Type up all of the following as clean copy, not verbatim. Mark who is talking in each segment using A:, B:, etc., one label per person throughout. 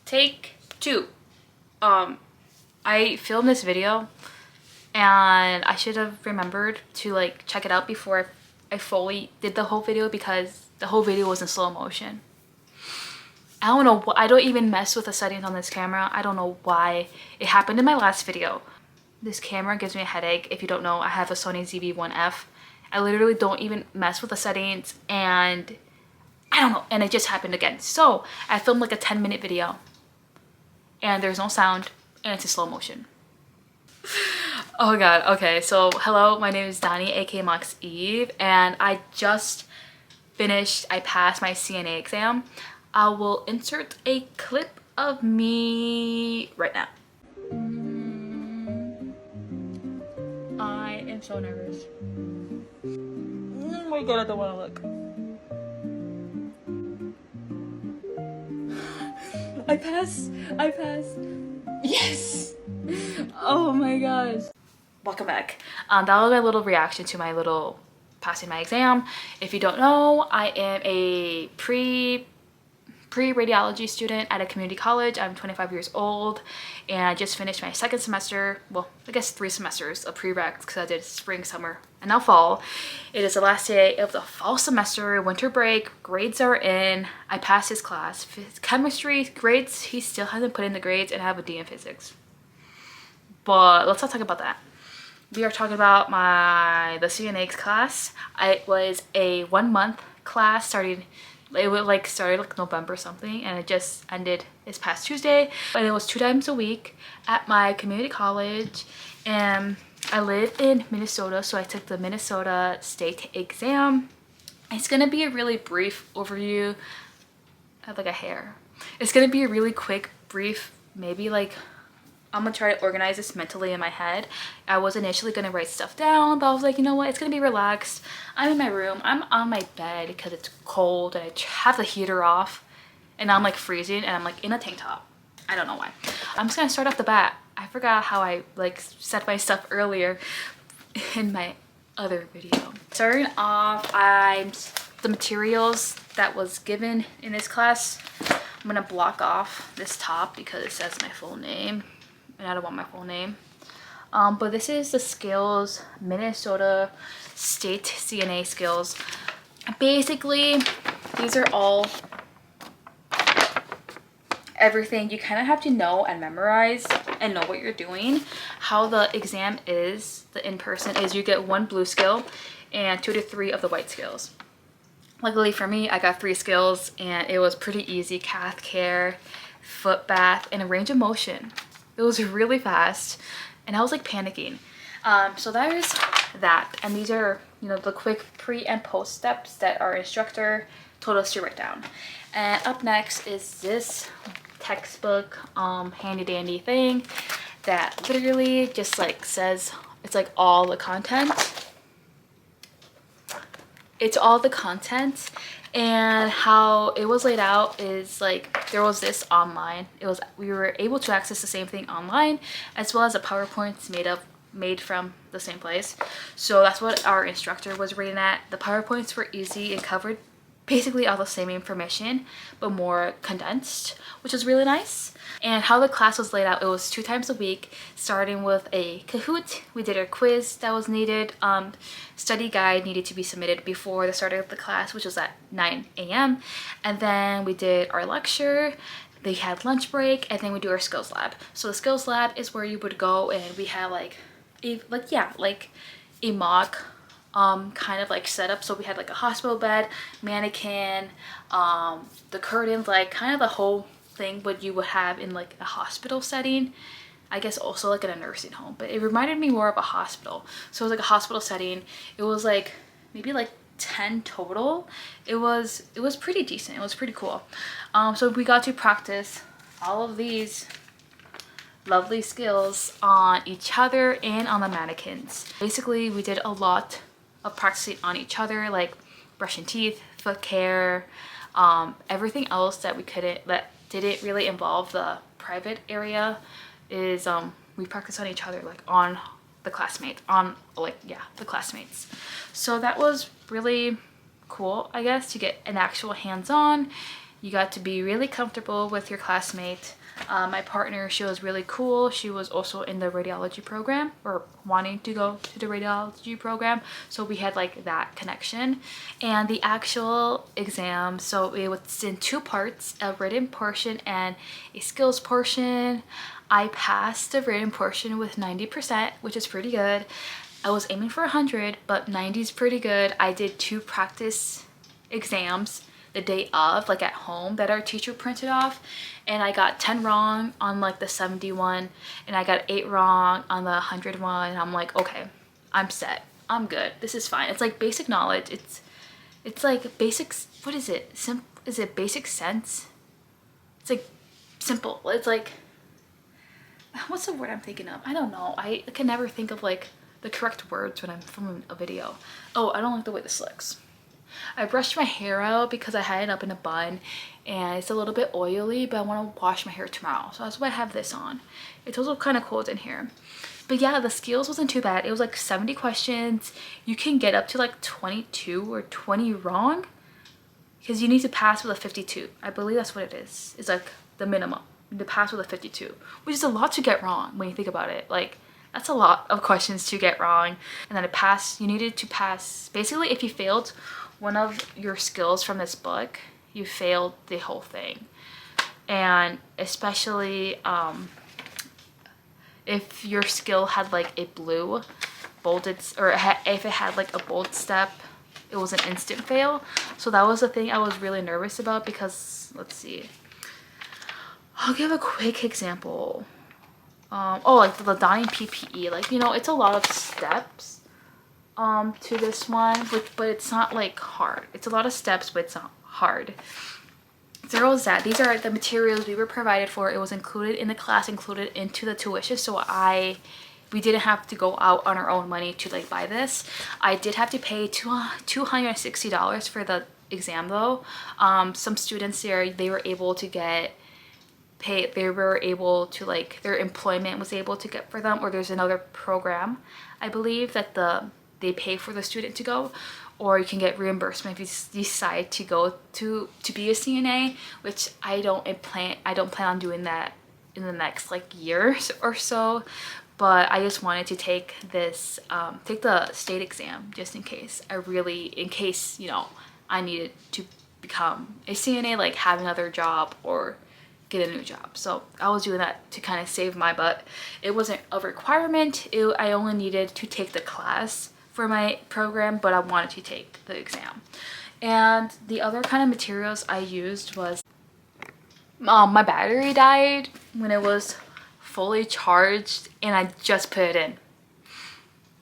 A: Take two. I filmed this video and I should have remembered to like check it out before I fully did the whole video, because the whole video was in slow motion. I don't know, I don't even mess with the settings on this camera. I don't know why. It happened in my last video. This camera gives me a headache. If you don't know, I have a Sony ZV-1F. I literally don't even mess with the settings, and I don't know, and it just happened again. So I filmed like a 10-minute video and there's no sound and it's in slow motion. Oh god. Okay, so hello, my name is Donnie, aka 𝘊𝘶𝘳𝘯𝘵, and I just finished, I passed my CNA exam. I will insert a clip of me right now. I am so nervous. Oh my god, I don't want to look. I passed. Yes. Oh my gosh. Welcome back. That was my little reaction to my little passing my exam. If you don't know, I am a pre-radiology student at a community college. I'm 25 years old and I just finished my second semester. Well, I guess 3 semesters of prereqs because I did spring, summer, and now fall. It is the last day of the fall semester, winter break, grades are in. I passed his class. Chemistry grades, he still hasn't put in the grades, and I have a D in physics. But let's not talk about that. We are talking about the CNA class. It was a 1-month class starting. It would like started like November something, and it just ended this past Tuesday. And it was 2 times a week at my community college, and I live in Minnesota, so I took the Minnesota state exam. It's gonna be a really brief overview. I have like a hair. It's gonna be a really quick, brief, maybe like I'm gonna try to organize this mentally in my head. I was initially gonna write stuff down, but I was like, you know what, it's gonna be relaxed. I'm in my room, I'm on my bed because it's cold and I have the heater off and I'm like freezing and I'm like in a tank top. I don't know why. I'm just gonna start off the bat. I forgot how I like said my stuff earlier in my other video. Starting off, the materials that was given in this class, I'm gonna block off this top because it says my full name. And I don't want my full name. But this is the skills, Minnesota State CNA skills. Basically, these are all everything you kind of have to know and memorize and know what you're doing. How the exam is, the in-person, is you get 1 blue skill and 2 to 3 of the white skills. Luckily for me, I got 3 skills and it was pretty easy. Cath care, foot bath, and a range of motion. It was really fast and I was like panicking. So that is that, and these are, you know, the quick pre and post steps that our instructor told us to write down. And up next is this textbook handy dandy thing that literally just like says, it's like all the content. It's all the content. And how it was laid out is like there was this online. We were able to access the same thing online, as well as the PowerPoints made from the same place. So that's what our instructor was reading at. The PowerPoints were easy and covered basically all the same information but more condensed, which was really nice. And how the class was laid out, it was 2 times a week, starting with a Kahoot. We did our quiz that was needed. Study guide needed to be submitted before the start of the class, which was at 9 a.m. And then we did our lecture. They had lunch break, and then we do our skills lab. So the skills lab is where you would go, and we had like a mock kind of like setup. So we had like a hospital bed, mannequin, the curtains, like kind of the whole thing what you would have in like a hospital setting. I guess also like in a nursing home, but it reminded me more of a hospital. So it was like a hospital setting. It was like maybe like 10 total. It was pretty decent. It was pretty cool. So we got to practice all of these lovely skills on each other and on the mannequins. Basically, we did a lot of practicing on each other, like brushing teeth, foot care, everything else that didn't really involve the private area is we practice on each other, like on the classmates, the classmates. So that was really cool, I guess, to get an actual hands-on You got to be really comfortable with your classmate. My partner, she was really cool. She was also in the radiology program, or wanting to go to the radiology program, so we had like that connection. And the actual exam, so it was in two parts, a written portion and a skills portion. I passed the written portion with 90%, which is pretty good. I was aiming for 100, but 90 is pretty good. I did 2 practice exams the day of, like at home, that our teacher printed off, and I got 10 wrong on like the 71, and I got 8 wrong on the 101. And I'm like, okay, I'm set, I'm good, this is fine. It's like basic knowledge. It's like basics. What is it? Is it basic sense? It's like simple. It's like, what's the word I'm thinking of? I don't know. I can never think of like the correct words when I'm filming a video. Oh, I don't like the way this looks. I brushed my hair out because I had it up in a bun and it's a little bit oily, but I want to wash my hair tomorrow, so that's why I have this on. It's also kind of cold in here. But yeah, the skills wasn't too bad. It was like 70 questions. You can get up to like 22 or 20 wrong because you need to pass with a 52. I believe that's what it is. It's like the minimum to pass with a 52, which is a lot to get wrong when you think about it. Like, that's a lot of questions to get wrong. And then to pass, you needed to pass, basically if you failed one of your skills from this book, you failed the whole thing. And especially if your skill had like a blue bolded, or if it had like a bold step, it was an instant fail. So that was the thing I was really nervous about, because let's see, I'll give a quick example. Oh, like the donning PPE, like, you know, it's a lot of steps to this one, but it's not like hard. It's a lot of steps, but it's not hard. There was that. These are the materials we were provided for. It was included in the class, included into the tuition, so we didn't have to go out on our own money to like buy this. I did have to pay $260 for the exam though. Some students there, they were able to get paid, they were able to, like, their employment was able to get for them, or there's another program I believe that they pay for the student to go, or you can get reimbursement if you decide to go to be a CNA, which I don't plan on doing that in the next like years or so. But I just wanted to take this take the state exam just in case you know, I needed to become a CNA, like have another job or get a new job. So I was doing that to kind of save my butt. It wasn't a requirement. I only needed to take the class for my program, but I wanted to take the exam. And the other kind of materials I used was my battery died when it was fully charged, and I just put it in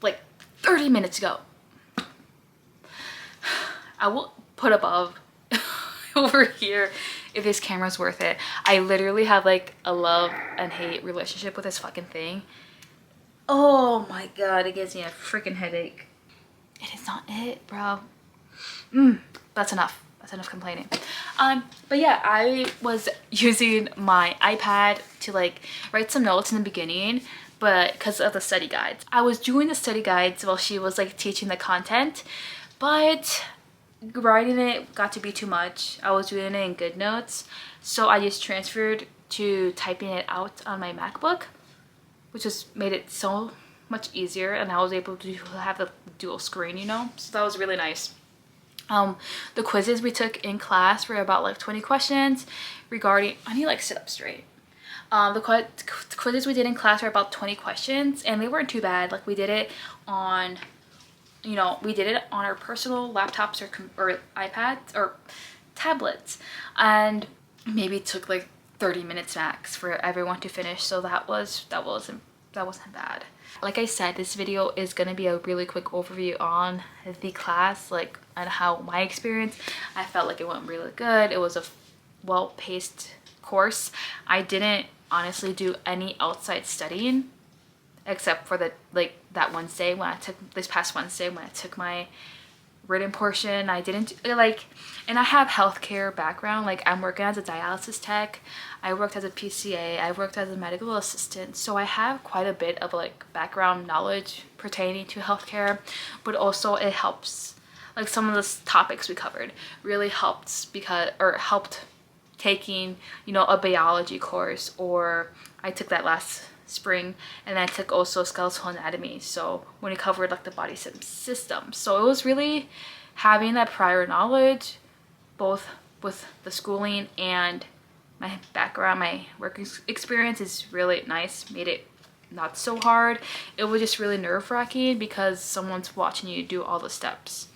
A: like 30 minutes ago. I will put above over here if this camera's worth it. I literally have like a love and hate relationship with this fucking thing. Oh my god, it gives me a freaking headache. It is not it, bro. That's enough. That's enough complaining. But yeah, I was using my iPad to like write some notes in the beginning, but because of the study guides. I was doing the study guides while she was like teaching the content, but writing it got to be too much. I was doing it in GoodNotes, so I just transferred to typing it out on my MacBook, which just made it so much easier, and I was able to have the dual screen, you know, so that was really nice. The quizzes we took in class were about like 20 questions regarding, I need to like sit up straight. The quizzes we did in class were about 20 questions, and they weren't too bad. Like, we did it on, you know, we did it on our personal laptops or iPads or tablets, and maybe it took like 30 minutes max for everyone to finish, so that wasn't bad. Like I said, this video is gonna be a really quick overview on the class, like, and how my experience. I felt like it went really good. It was a well-paced course. I didn't honestly do any outside studying except for that Wednesday when this past Wednesday when I took my written portion. I didn't like, and I have healthcare background. Like, I'm working as a dialysis tech, I worked as a PCA, I worked as a medical assistant, so I have quite a bit of like background knowledge pertaining to healthcare. But also it helps, like, some of the topics we covered really helped taking, you know, a biology course, or I took that last spring, and I took also skeletal anatomy, so when it covered like the body system. So it was really having that prior knowledge, both with the schooling and my background, my work experience is really nice, made it not so hard. It was just really nerve-wracking because someone's watching you do all the steps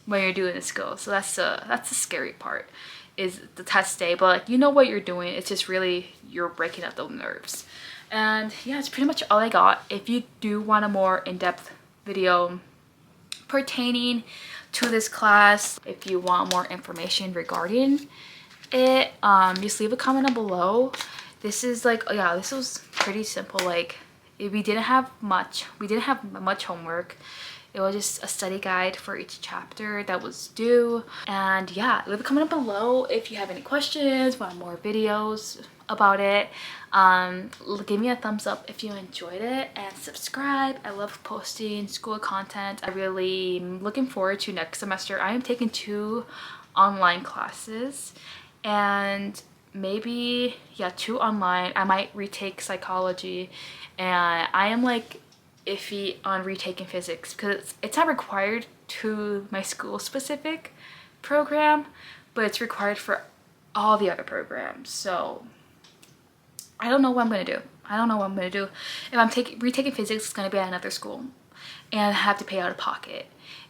A: when you're doing the skill. So that's the scary part, is the test day. But like, you know what you're doing, it's just really you're breaking up those nerves. And yeah, it's pretty much all I got. If you do want a more in-depth video pertaining to this class, if you want more information regarding it, just leave a comment down below. This is like, yeah, this was pretty simple. Like, we didn't have much homework. It was just a study guide for each chapter that was due. And yeah, leave a comment down below if you have any questions, want more videos about it. Give me a thumbs up if you enjoyed it, and subscribe. I love posting school content. I really am looking forward to next semester. I am taking 2 online classes, and maybe, yeah, 2 online. I might retake psychology, and I am like iffy on retaking physics because it's not required to my school specific program, but it's required for all the other programs. So I don't know what I'm gonna do. I don't know what I'm gonna do. If I'm retaking physics, it's gonna be at another school, and I have to pay out of pocket.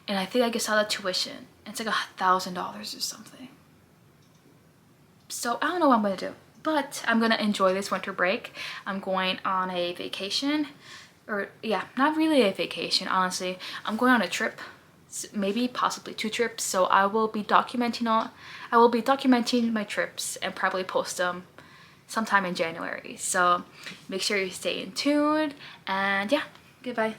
A: And I think I just saw the tuition. It's like $1,000 or something. So I don't know what I'm gonna do, but I'm gonna enjoy this winter break. I'm going on a vacation, or yeah, not really a vacation, honestly. I'm going on a trip, maybe possibly 2 trips. So I will be documenting my trips and probably post them sometime in January. So make sure you stay tuned, and yeah, goodbye.